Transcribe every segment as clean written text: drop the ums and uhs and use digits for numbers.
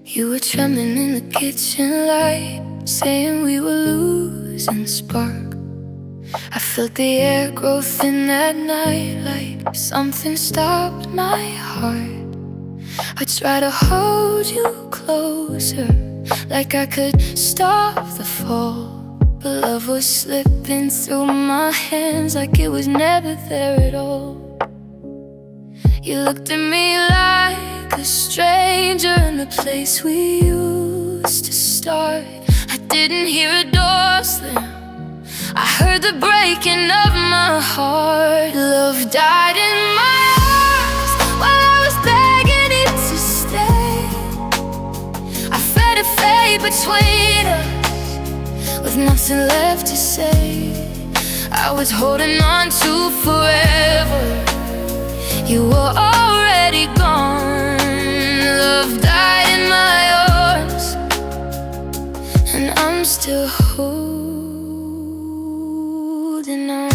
You were trembling in the kitchen light, saying we were losing spark. I felt the air grow thin that night, like something stopped my heart. I tried to hold you closer, like I could stop the fall, but love was slipping through my hands like it was never there at all. You looked at me like a stranger in the place we used to start. I didn't hear a door slam, I heard the breaking of my heart. Love died in my arms while I was begging it to stay. I fed a fate between us with nothing left to say. I was holding on to forever, you were already gone. Love died in my arms, and I'm still holding on.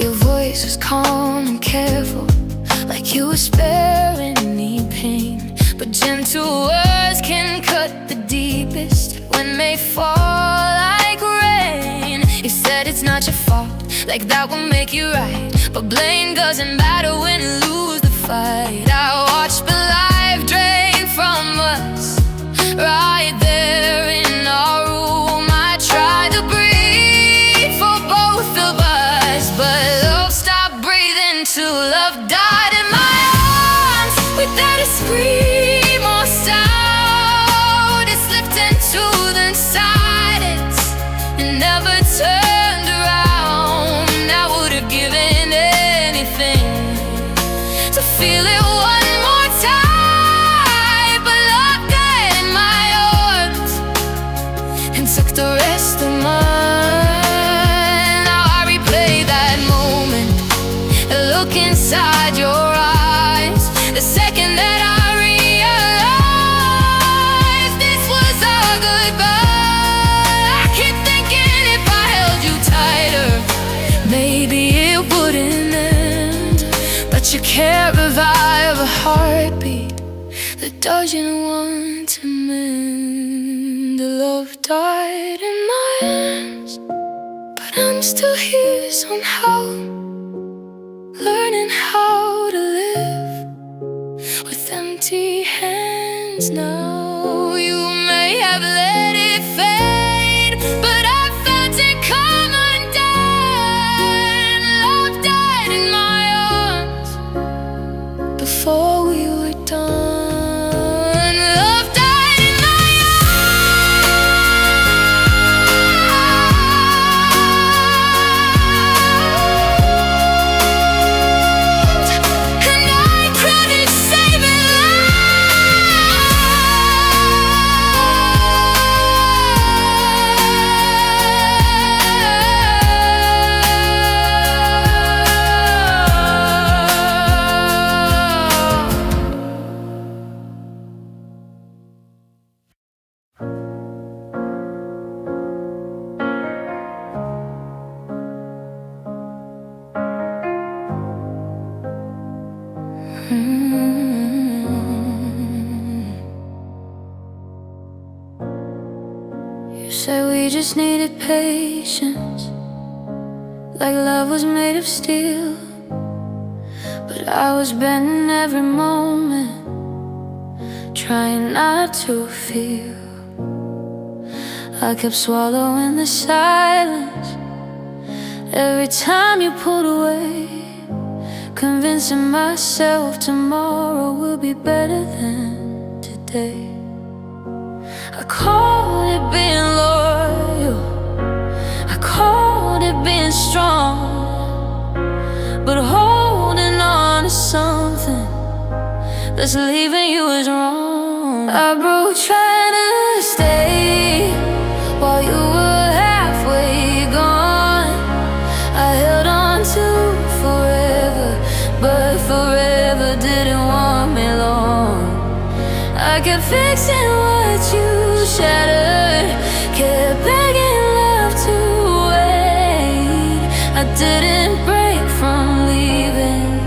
Your voice was calm and careful, like you were sparing me pain. But gentle words can cut the deepest when they fall like rain. You said it's not your fault, like that will make you right, but blame doesn't matter when you lose the fight. I watched the life drain from us right there in our room. I tried to breathe for both of us, but love stopped breathing too. Love died in my arms without a scream or sound. It slipped into the silence and never turned around. I would have given anything to feel it one more time, but love died in my arms and took the rest of mine. Now I replay that moment and look inside your eyes. The second that I realized this was our goodbye, I keep thinking if I held you tighter, maybe it wouldn't end. But you can't revive a heartbeat that doesn't want to mend. The love died in my arms, but I'm still here somehow, learning how to live with empty hands now. You may have let it fade, but I felt it come undone. Love died in my arms before we were done. Love died in my arms, and I credit saving You said we just needed patience, like love was made of steel. But I was bending every moment, trying not to feel. I kept swallowing the silence every time you pulled away, convincing myself tomorrow will be better than today. I called it being loyal, I called it being strong, but holding on to something that's leaving you is wrong. I broke trying to stay while you were halfway gone. I held on to forever, but forever didn't want me long. I I kept fixing what you shattered, kept begging love to wait. I didn't break from leaving,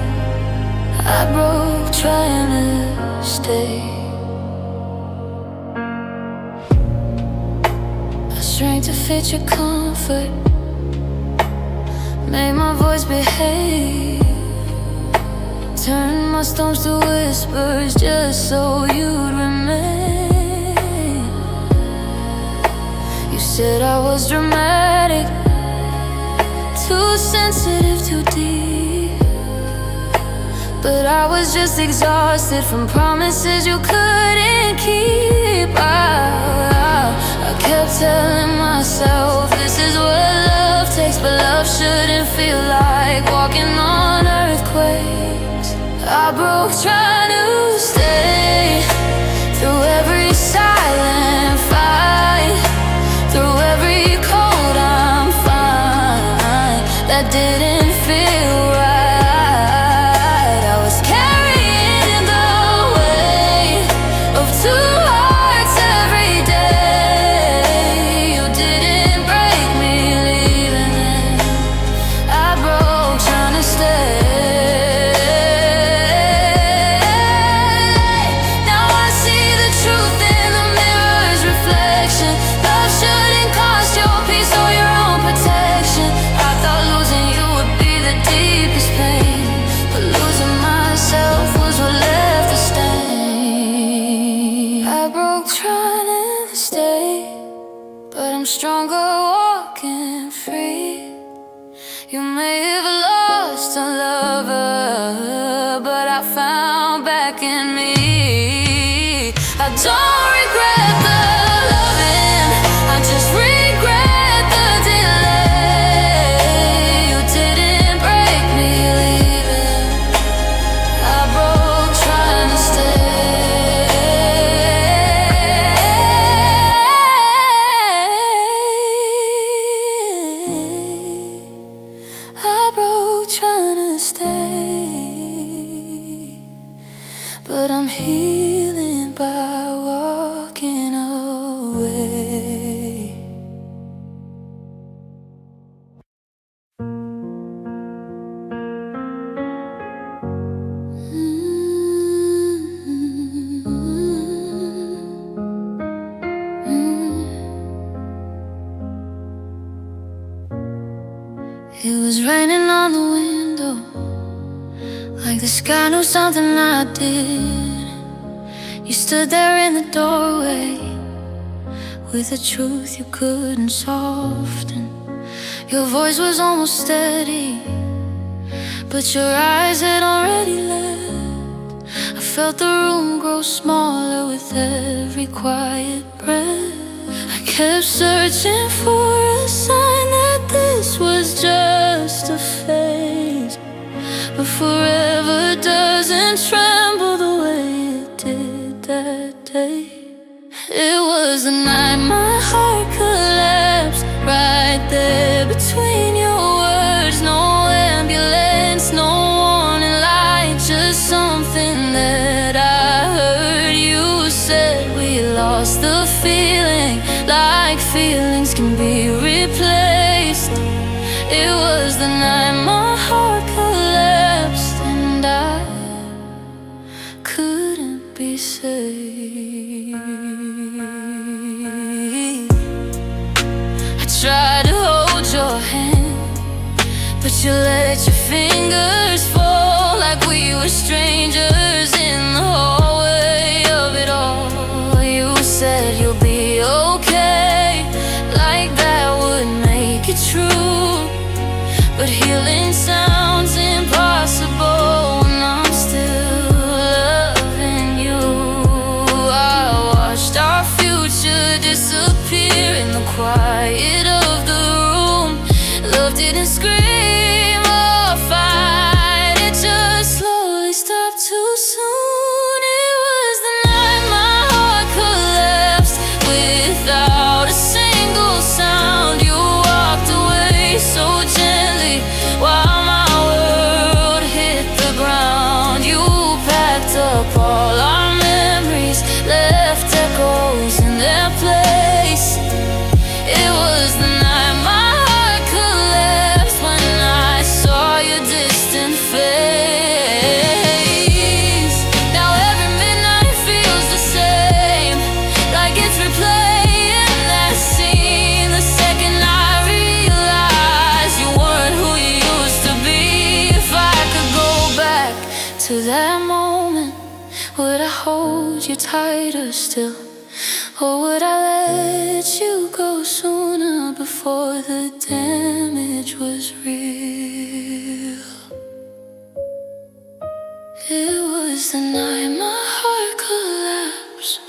I broke trying to stay. I shrank to fit your comfort, made my voice behave, turned my storms to whispers just so you'd remain. You said I was dramatic, too sensitive, too deep, but I was just exhausted from promises you couldn't keep. I kept telling myself this is what love takes, but love shouldn't feel like walking on earthquakes. I broke trying to stay, through every silent fight, through every cold I'm fine, that didn't feel right. I was carrying the weight of two hearts every day. You didn't break me leaving it, I broke trying to stay. Stronger walking free. You may have lost a lover, but I found back in me. I don't regret the loving, I just regret the delay. You didn't break me leaving, I broke trying to stay. But I'm healing by walking away. It was raining on the window, like the sky knew something I did. You stood there in the doorway with a truth you couldn't soften. Your voice was almost steady, but your eyes had already left. I felt the room grow smaller with every quiet breath. I kept searching for a sign that this was just a phase, but forever doesn't tremble the way it did that day. It was the night my heart collapsed, right there between your words. No ambulance, no warning light, just something that I heard. You said we lost the feeling, like feelings can be replaced. It was the night my heart collapsed, and I couldn't be saved. I tried to hold your hand, but you let your fingers fall, like we were strangers in the hallway of it all. You said you'll be okay, like that would make it true. But healing sounds impossible when I'm still loving you. I watched our future disappear in the quiet of the room. Love didn't scream or fight, it just slowly stopped too soon. It was the night my heart collapsed without a single sound. You walked away so gently while my world hit the ground. You packed up all our memories, Would I hold you tighter still? Or would I let you go sooner before the damage was real? It was the night my heart collapsed,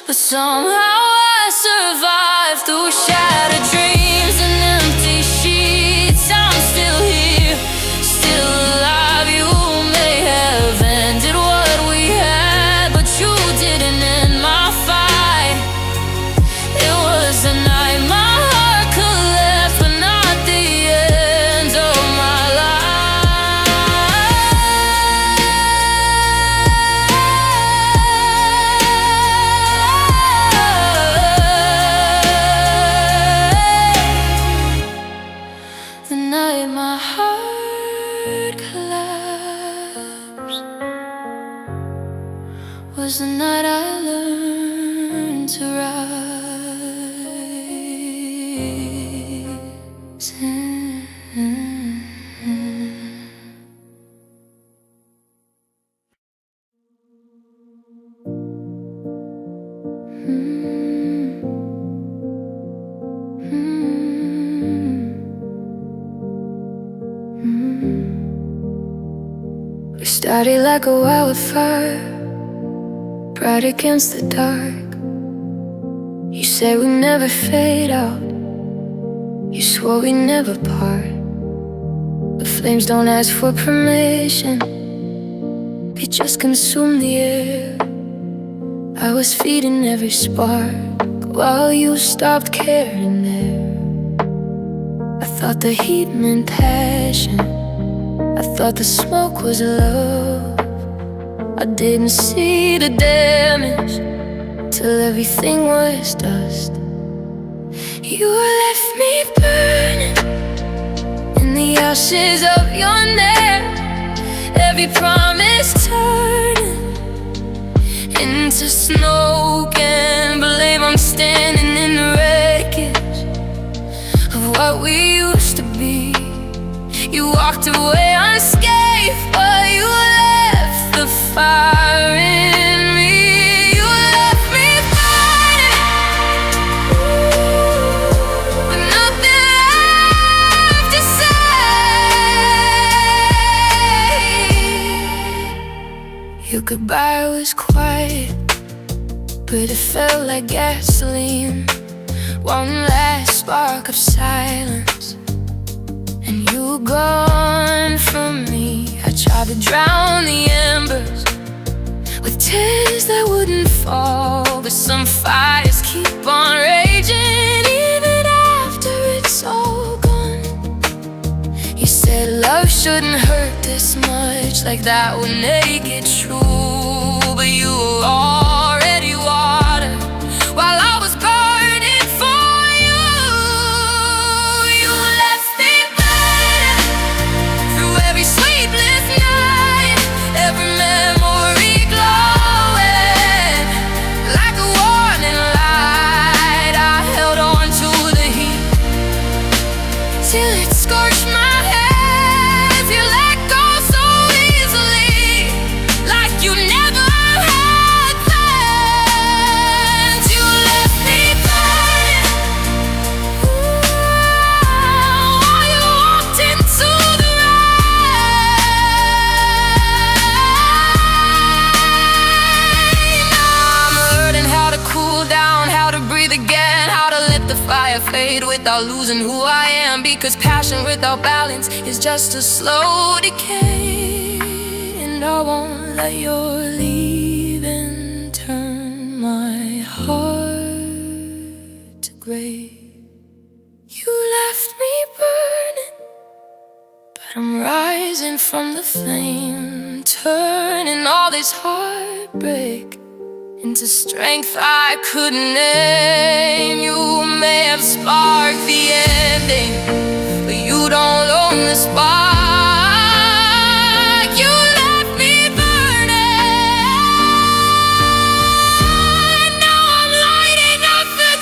but somehow I survived through shattered dreams and empty sheets. I'm still here, still alive. You may have ended what we had, but you didn't end my fight. It was the night my heart collapsed, but not the end of my life. The night my heart collapsed was the night I learned to rise. We started like a wildfire, bright against the dark. You said we'd never fade out, you swore we'd never part. The flames don't ask for permission, they just consume the air. I was feeding every spark while you stopped caring there. I thought the heat meant passion, I thought the smoke was love. I didn't see the damage till everything was dust. You left me burning in the ashes of your neck. Every promise turning into smoke and blame. I'm standing in the wreckage of what we used to be. You walked away unscathed, but you left the fire in me. You left me burning, with nothing left to say. Your goodbye was quiet, but it felt like gasoline. One last spark of silence, and you gone from me. I tried to drown the embers with tears that wouldn't fall, but some fires keep on raging even after it's all gone. You said love shouldn't hurt this much, like that would make it true. But you were already water while I was burning for you. You left me through every sleepless night, every memory glowing like a warning light. I held on to the heat till it scorched my hands. You let go so easily, like you never had plans. You left me burning, while you walked into the I'm learning how to cool down, how to breathe again, how to let the fire fade without losing who I am. Because passion without balance is just a slow decay, and I won't let your leaving turn my heart to gray. You left me burning, but I'm rising from the flame, turning all this heartbreak into strength I couldn't name. You may have sparked the ending, but you don't own the spark. You left me burning, now I'm lighting up the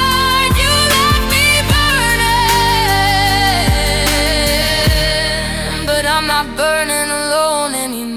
dark. You left me burning, but I'm not burning alone anymore.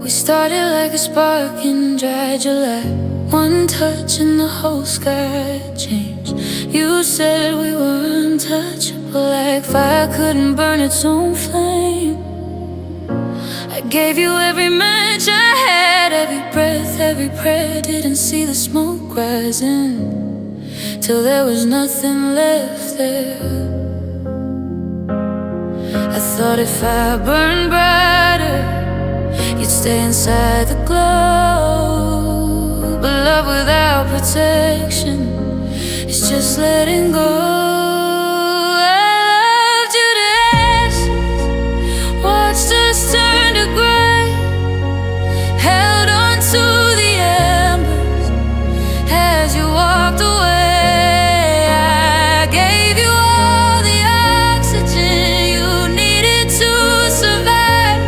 We started like a spark in dry July. One touch and the whole sky changed. You said we were untouchable, like fire couldn't burn its own flame. I gave you every match I had, every breath, every prayer. Didn't see the smoke rising till there was nothing left there. I thought if I burned brighter, you'd stay inside the glow. But love without protection is just letting go. I loved you to ashes, watched us turn to gray, held on to the embers as you walked away. I gave you all the oxygen you needed to survive.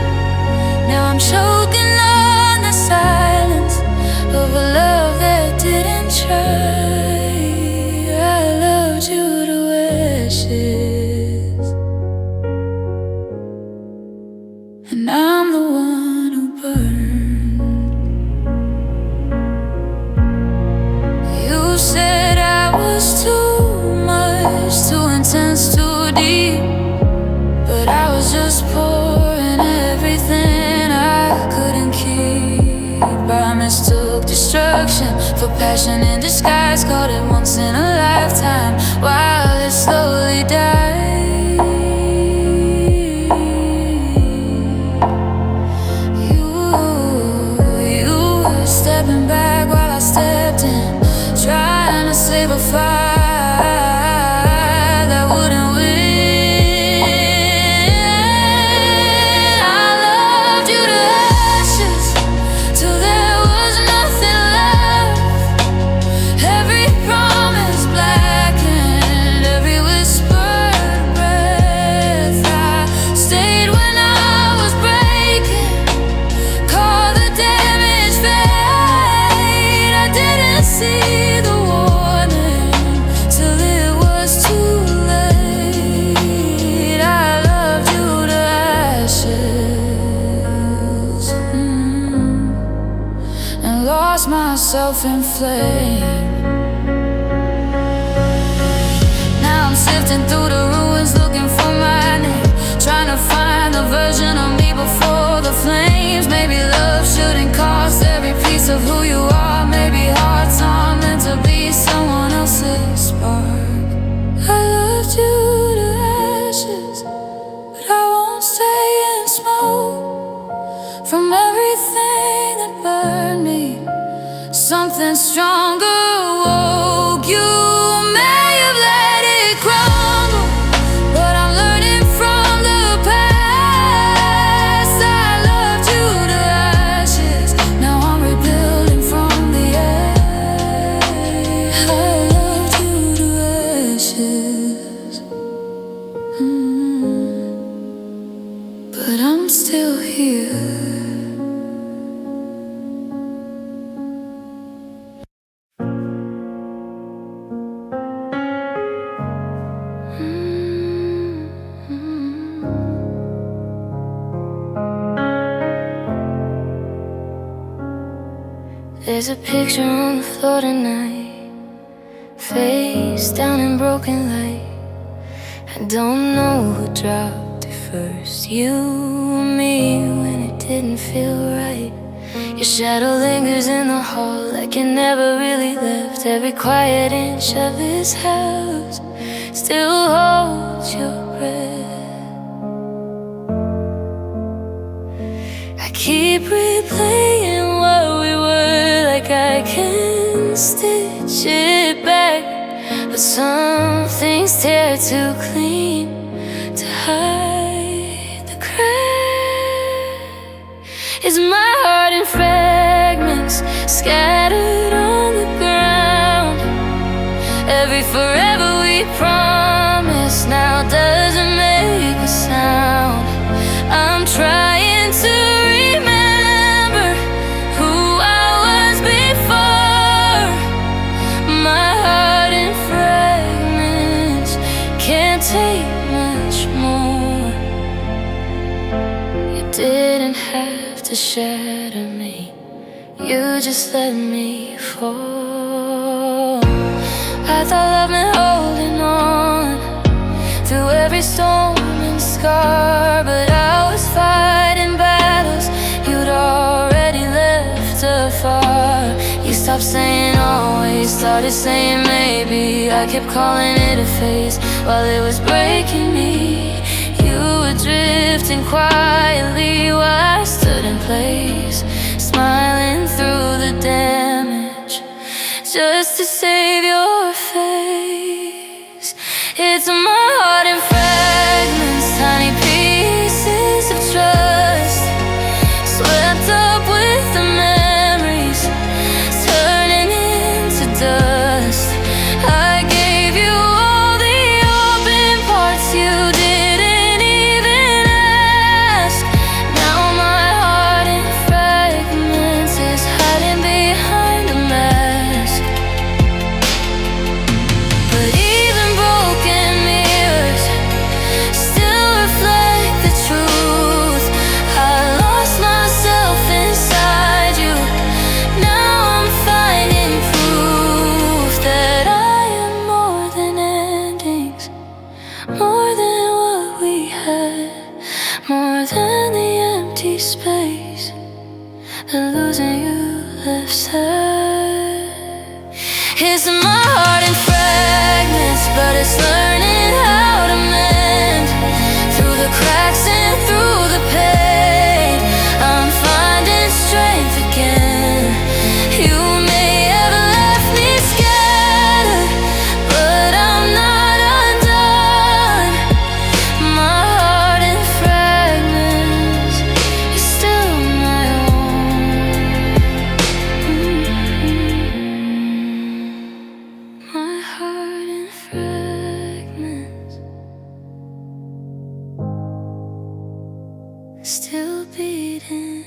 Now I'm choking on the silence of a love that didn't try. I loved you to ashes, and I'm the one who burned. You said I was too much, too intense, too deep, but I was just pouring everything I couldn't keep. I mistook destruction for passion in disguise, caught it once in a lifetime while it slowly died. You were stepping back while I stepped in, trying to save a fire that wouldn't win. I loved you to ashes till there was nothing left. Every promise blackened, every whispered breath. I stayed when I was breaking, called the damage fate. I didn't see the warning till it was too late. I loved you to ashes, and lost myself in flame. Now I'm sifting through the ruins looking for my name, trying to find the version of me before the flames. Maybe love shouldn't cost every piece of who you are. Maybe hearts aren't meant to be someone else's spark. I loved you to ashes, but I won't stay in smoke from everything that burned me. Something stronger woke you. May have let it crumble, but I'm learning from the past. I loved you to ashes, now I'm rebuilding from the ash. I loved you to ashes, but I'm still here. There's a picture on the floor tonight, face down in broken light. I don't know who dropped it first, you or me, when it didn't feel right. Your shadow lingers in the hall like you never really left. Every quiet inch of this house still holds your breath. I keep replaying what we were, like I can stitch it back, but some things tear too clean to hide the crack. Is my heart in fragments scattered on the ground? Every forever we promised now doesn't make didn't have to shatter me, you just let me fall. I thought love meant holding on through every storm and scar, but I was fighting battles you'd already left afar. You stopped saying always, started saying maybe. I kept calling it a phase while it was breaking me. You were drifting quietly while I stood in place, smiling through the damage just to save your face. It's my heart in fragments, tiny pieces of trust, swept up with the memories, turning into dust. I gave you all the open parts you didn't even ask. Now my heart in fragments is hiding behind a mask. But even broken mirrors still reflect the truth. I lost myself inside you. Now I'm finding proof that I am more than endings, more than what we had, more than the empty space that losing you left sad. It's my heart in fragments, but it's learning how to mend through the cracks and through the pain. I'm finding strength again. You may have left me scattered, but I'm not undone. My heart in fragments is still my own. My heart in fragments, still beating.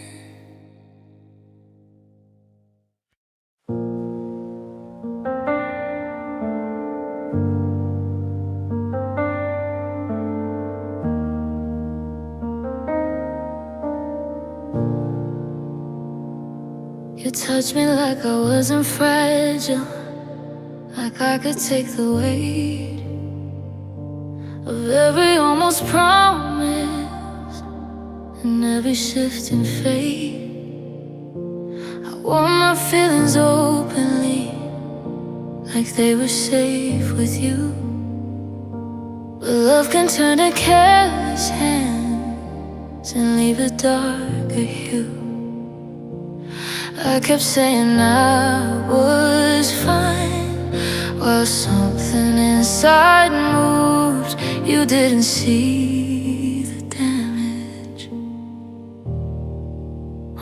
You touched me like I wasn't fragile, like I could take the weight of every almost promise and every shift in fate. I wore my feelings openly, like they were safe with you. But love can turn to careless hands and leave a darker hue. I kept saying I was fine while something inside moved. You didn't see the damage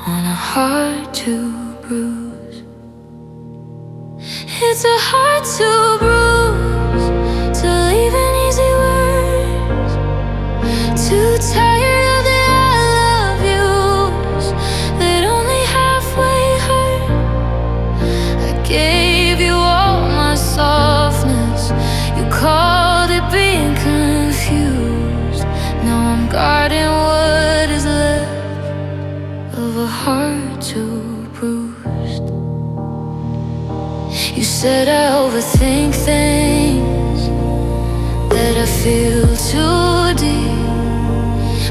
on a heart to bruise. It's a heart to bruise, to leave in easy words, too tired of the I love yous that only halfway hurt. I gave you all my softness, you called it being confused. Now I'm guarding what is left of a heart too bruised. You said I overthink things, that I feel too deep,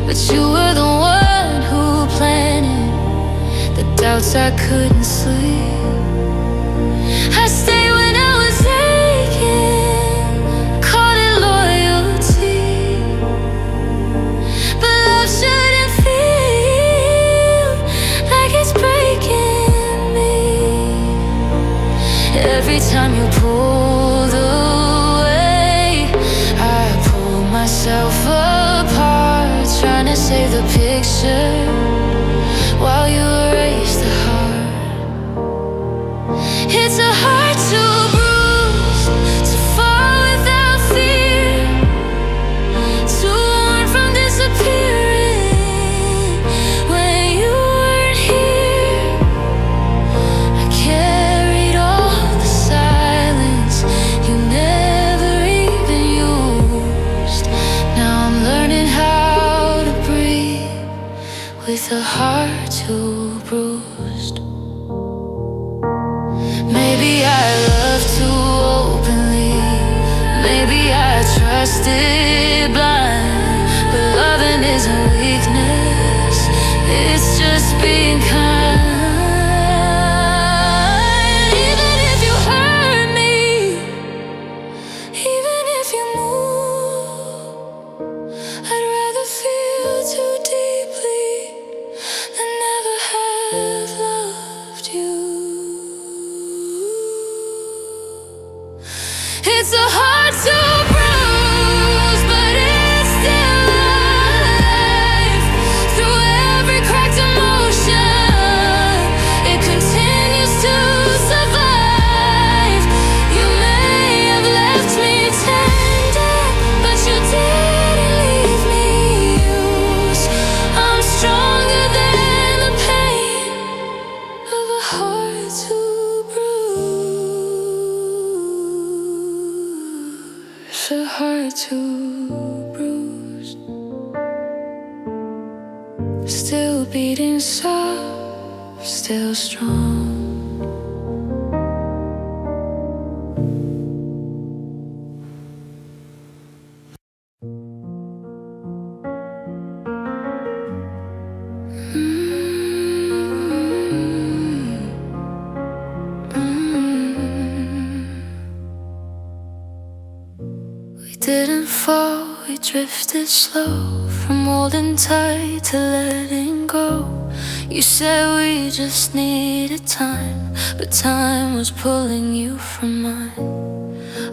but you were the one who planted the doubts I couldn't sleep. I stayed when I was aching, called it loyalty, but love shouldn't feel like it's breaking me. Every time you pulled away, I pulled myself apart, trying to save the picture while you erased the heart. It's a heart to bruise, to fall without fear, to warn from disappearing when you weren't here. I carried all the silence you never even used. Now I'm learning how to breathe with a heart too bruised. Maybe I loved too openly, maybe I trusted blind. But loving isn't weakness, it's just being kind. Even if you hurt me, even if you move, I'd rather feel too deeply than never have loved you. It's a heart so bruised, but it's still alive. Through every cracked emotion, it continues to survive. You may have left me tender, but you didn't leave me used. I'm stronger than the pain of a heart too bruised. A heart too bruised, still beating soft, still strong. We didn't fall, we drifted slow, from holding tight to letting go. You said we just needed time, but time was pulling you from mine.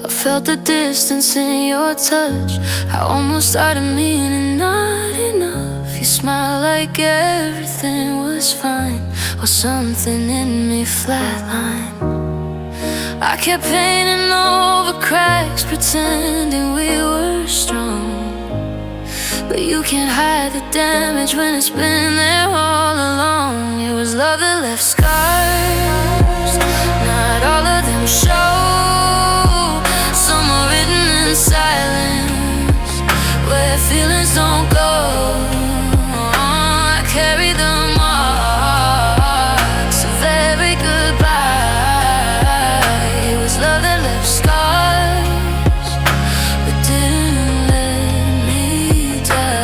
I felt the distance in your touch, I almost started meaning not enough. You smiled like everything was fine, while something in me flatlined. I kept painting over cracks, pretending we were strong. But you can't hide the damage when it's been there all along. It was love that left scars, not all of them show. Some are written in silence, where feelings don't go. I carry the marks of every goodbye. Love that left scars, but didn't let me die.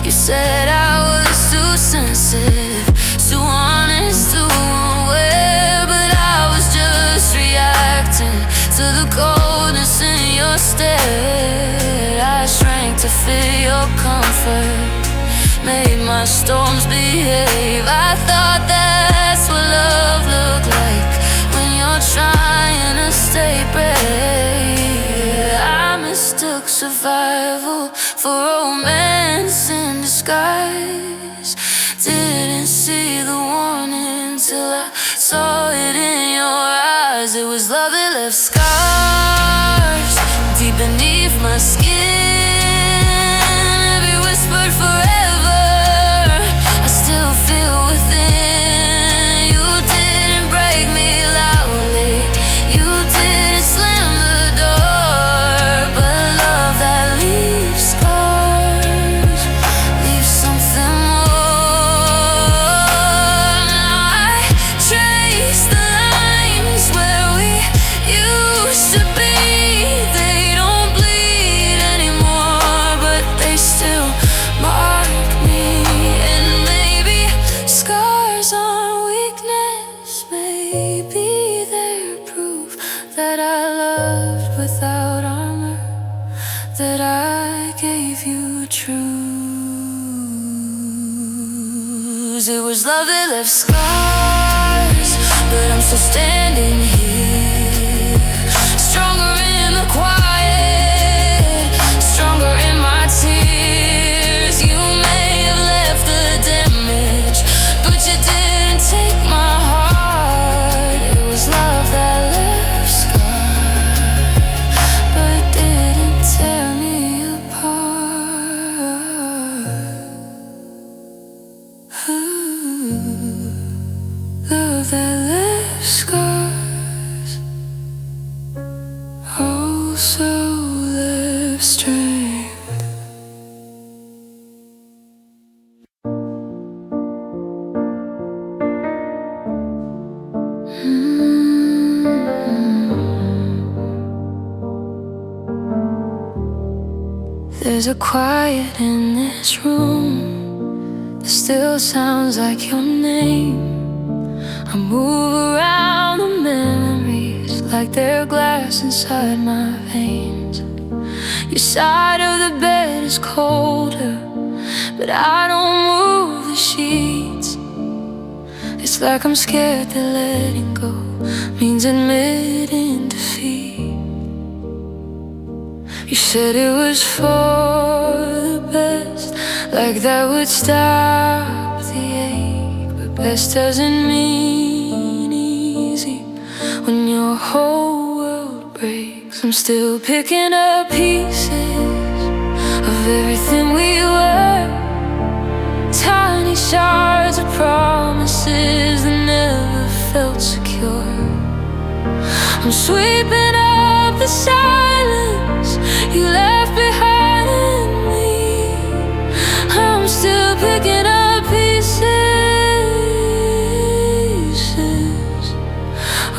You said I was too sensitive, too honest, too aware, but I was just reacting to the coldness in your stare. I shrank to feel your comfort, made my storms behave. I thought that's what love looked like, when you're trying to stay brave. I mistook survival for romance in disguise. Didn't see the warning till I saw it in your eyes. It was love that left scars deep beneath my skin. Every whispered forever, I still feel within. You didn't break me loudly, you didn't slam the door, but love that leaves scars, leaves something more. Now I trace the lines where we used to be. They don't bleed anymore, but they still mark me. And maybe scars aren't weakness, maybe they're proof that I loved without armor, that I gave you truths. It was love that left scars, but I'm still standing here, stronger in the quiet, stronger in my tears. You may have left the damage, but you didn't take my heart. It was love that left scars, but didn't tear me apart. Ooh, love that left scars. also left strength. There's a quiet in this room that still sounds like your name. I move around the memories like they're glass inside my veins. Your side of the bed is colder, but I don't move the sheets. It's like I'm scared that letting go means admitting defeat. You said it was for the best, like that would stop the ache. But best doesn't mean easy when your whole world breaks. I'm still picking up pieces of everything we were, tiny shards of promises that never felt secure. I'm sweeping up the silence you left behind in me. I'm still picking up pieces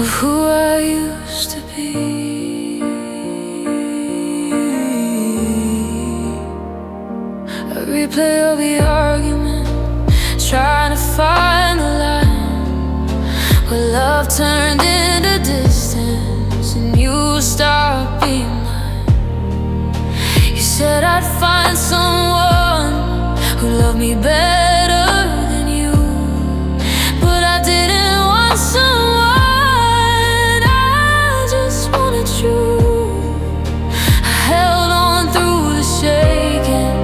of who I used to be. I replay all the argument, trying to find the line where love turned into distance and you stopped being mine. You said I'd find someone who loved me better than you, but I didn't want someone, I just wanted you. I held on through the shaking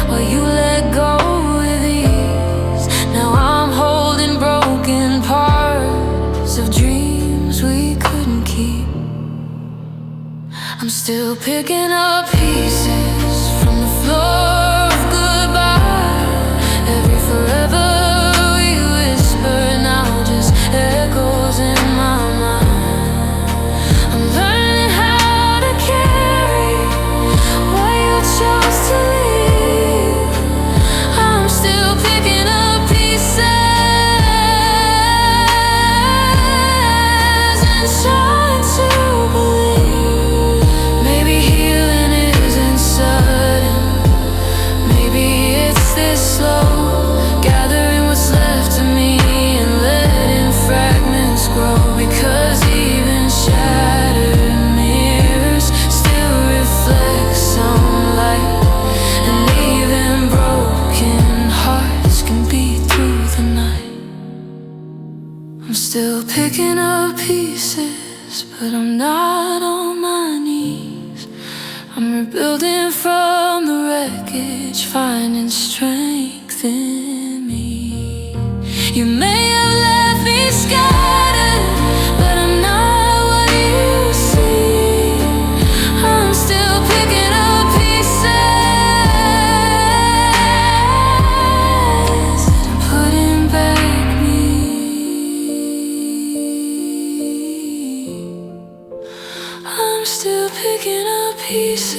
while you let go with ease. Now I'm holding broken parts of dreams we couldn't keep. I'm still picking up pieces from the floor of goodbye. Every forever we whisper now just echoes in my mind. I'm learning how to carry what you chose to leave. I'm still picking up pieces and trying to believe. Maybe healing isn't sudden, maybe it's this slow, gathering what's left of me and letting fragments grow. Because even shattered mirrors still reflect some light, and even broken hearts can beat through the night. I'm still picking up pieces, but I'm not on my knees. I'm rebuilding from the wreckage, finding strength in me. You may have left me scattered, but I'm not what you see. I'm still picking up pieces and putting back me. I'm still picking up pieces,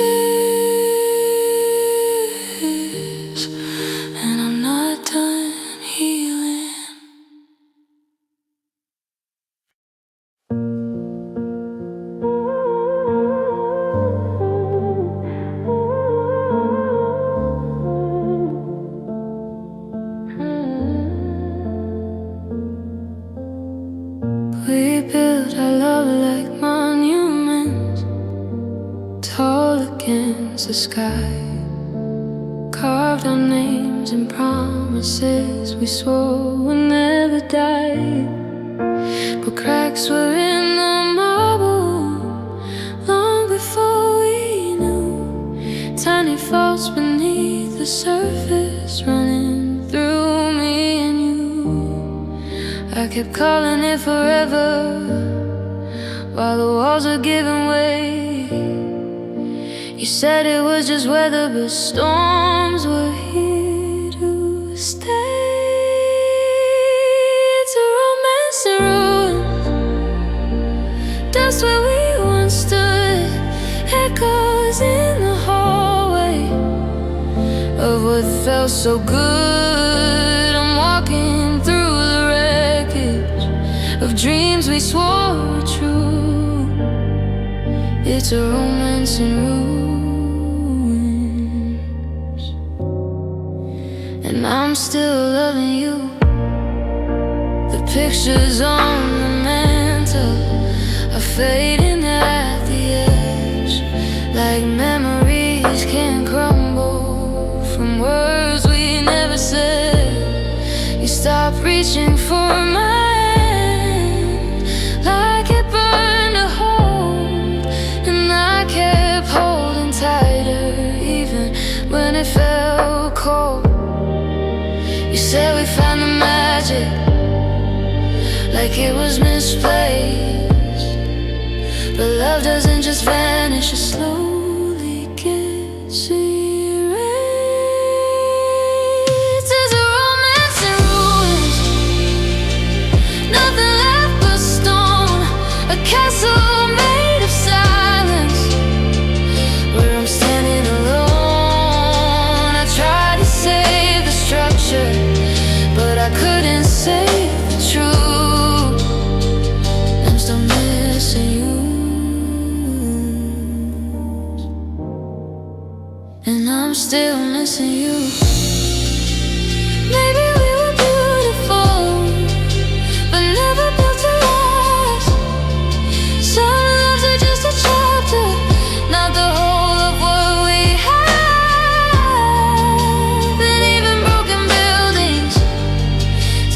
and I'm not done healing. We built our love like monuments, tall against the sky. Carved our names and promises we swore would never die. But cracks were in the marble long before we knew. Tiny faults beneath the surface, running through me and you. I kept calling it forever while the walls are giving way. You said it was just weather, but storms were here to stay. It's a romance in ruins, that's where we once stood. echoes in the hallway of what felt so good. I'm walking through the wreckage of dreams we swore were true. It's a romance in ruins, and I'm still loving you. The pictures on the mantle are fading at the edge, like memories can crumble from words we never said. You stopped reaching for my hand, like it burned a hole, and I kept holding tighter even when it felt cold. You said we found the magic, like it was misplaced, but love doesn't just vanish, it slowly gets erased. There's a romance in ruins, nothing left but stone, a castle made of silence, where I'm standing alone. I tried to save the structure, but I couldn't save the truth. I'm still missing you, and I'm still missing you. Maybe we were beautiful, but never built to last. Some loves are just a chapter, not the whole of what we have. And even broken buildings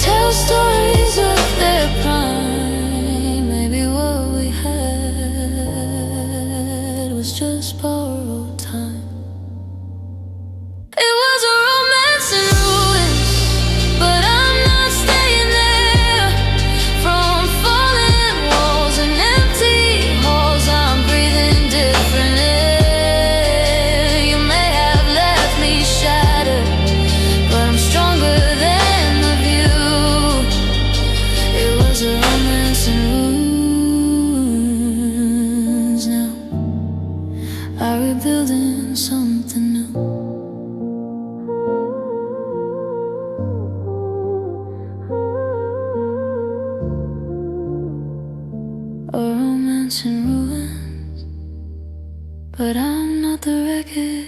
tell stories of their prime. Maybe what we had was just borrowed time. It was a romance in ruins, but I'm not staying there. From falling walls and empty halls, I'm breathing different air. You may have left me shattered, but I'm stronger than the view. It was a romance in ruins. Now I'm rebuilding something new. A romance in ruins, but I'm not the wreckage.